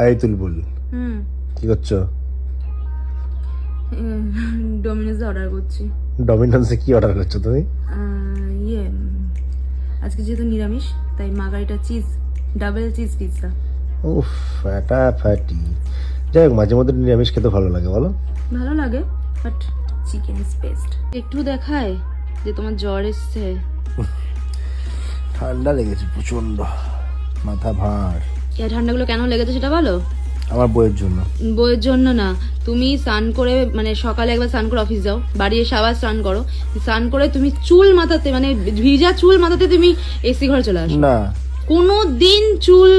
এই তুলবুল, কি করছো? ডোমিনোজে অর্ডার করছি। ডমিনোজে কি অর্ডার করছো তুমি? আজকে যেহেতু নিরামিষ তাই Margarita cheese, double cheese pizza. উফ, ফাটাফাটি। যাই হোক, মাঝে মধ্যে নিরামিষ খেতে ভালো লাগে, বলো? ভালো লাগে, বাট চিকেন ইজ বেস্ট। একটু দেখায় যে তোমার জ্বর এসছে। ঠান্ডা লেগেছে প্রচন্ড, মাথা ভার। এই ঠান্ডাগুলো কেন লেগেছে সেটা বলো। আমার বইয়ের জন্য। বইয়ের জন্য না, তুমি স্নান করে মানে সকালে একবার স্নান করে অফিস যাও, বাড়ি এসে আবার স্নান করো, স্নান করে তুমি চুল মাথাতে মানে ভিজা চুল মাথাতে তুমি এসি ঘরে চলে আসো। না, কোনো দিন চুল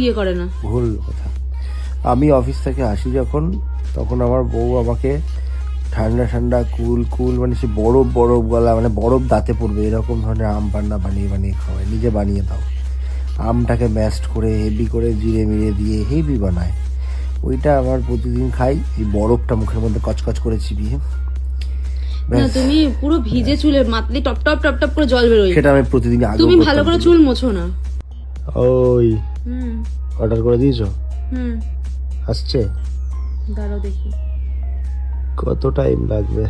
ইয়ে করে না। ভুল কথা। আমি অফিস থেকে আসি যখন, তখন আমার বউ আমাকে ঠান্ডা ঠান্ডা কুল কুল মানে সে বরফ বরফ গলা মানে বরফ দাঁতে পড়বে এরকম ধরনের আম পান্না বানিয়ে বানিয়ে খাওয়ায়, নিজে বানিয়ে দাও। আমটাকে ম্যাশড করে হেভি করে জিরে মিরে দিয়ে হেভি বানায়, ওইটা আমার প্রতিদিন খাই। এই বরফটা মুখের মধ্যে কচকচ করে চিবিয়ে। না, তুমি পুরো ভিজে চুলে মাতলি টপ টপ টপ টপ করে জল বেরোয়, সেটা আমি প্রতিদিন আগে। তুমি ভালো করে চুল মোছো না। ওই অর্ডার করে দিয়েছো? আসছে, দাঁড়াও দেখি কত টাইম লাগবে।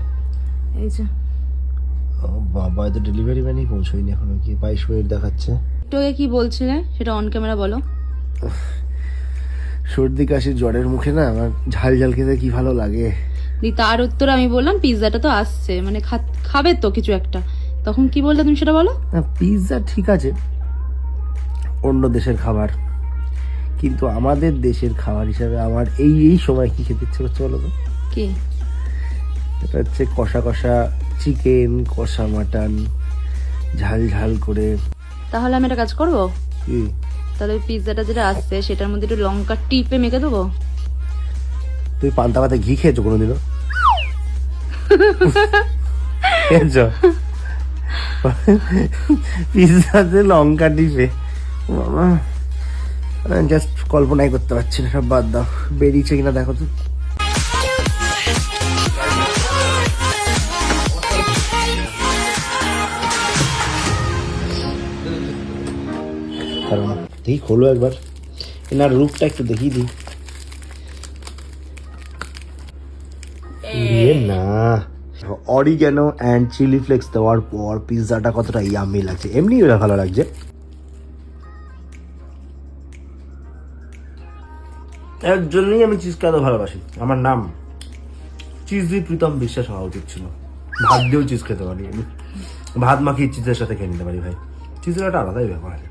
এই যে ও বাবা, তো ডেলিভারি ম্যানই পৌঁছয়নি এখনো, কি 22 মিনিট দেখাচ্ছে। একটু আগে কি বলছিলে সেটা অন ক্যামেরা বলো। সর্দি কাশি জ্বরের মুখে না আমার ঝাল ঝাল খেতে কি ভালো লাগে। তার উত্তরে আমি বললাম পিৎজাটা তো আসছে, মানে খাবে তো কিছু একটা, তখন কি বললে তুমি সেটা বলো। না, পিৎজা ঠিক আছে, অন্য দেশের খাবার, কিন্তু আমাদের দেশের খাবার হিসাবে আমার এই এই সময় কি খেতে ইচ্ছে করছে বলো তো? কি? এটা হচ্ছে কষা কষা চিকেন, কষা মাটন, ঝাল ঝাল করে। তাহলে আমি একটা কাজ করবো, কি? তাহলে পিৎজাটা যেটা আসছে সেটার মধ্যে একটু লঙ্কা টিপে মেখে দেবো। তুই পান্তা ভাতে ঘি খেয়েছো কোনোদিনও? খেয়েছো? পিৎজাতে লঙ্কা টিপে? বাবা, জাস্ট কল্পনাই করতে পারছি না, সব বাদ দাও। বেরিয়েছে কিনা দেখো তো। কারণ দেখি খোলো একবার, এনার রূপটা একটু দেখিয়ে দিই। না, অরিগ্যানো অ্যান্ড চিলি ফ্লেক্স দেওয়ার পর পিৎজাটা কতটা ইয়াম্মি লাগছে, এমনি ভালো লাগছে। এর জন্যই আমি চিজ খেতে ভালোবাসি। আমার নাম চিজি প্রীতম বিশ্বাস হওয়া উচিত ছিল। ভাত দিয়েও চিজ খেতে পারি আমি, ভাত মাখিয়ে চিজের সাথে খেয়ে নিতে পারি ভাই। চিজের একটা আলাদাই ব্যাপার আছে।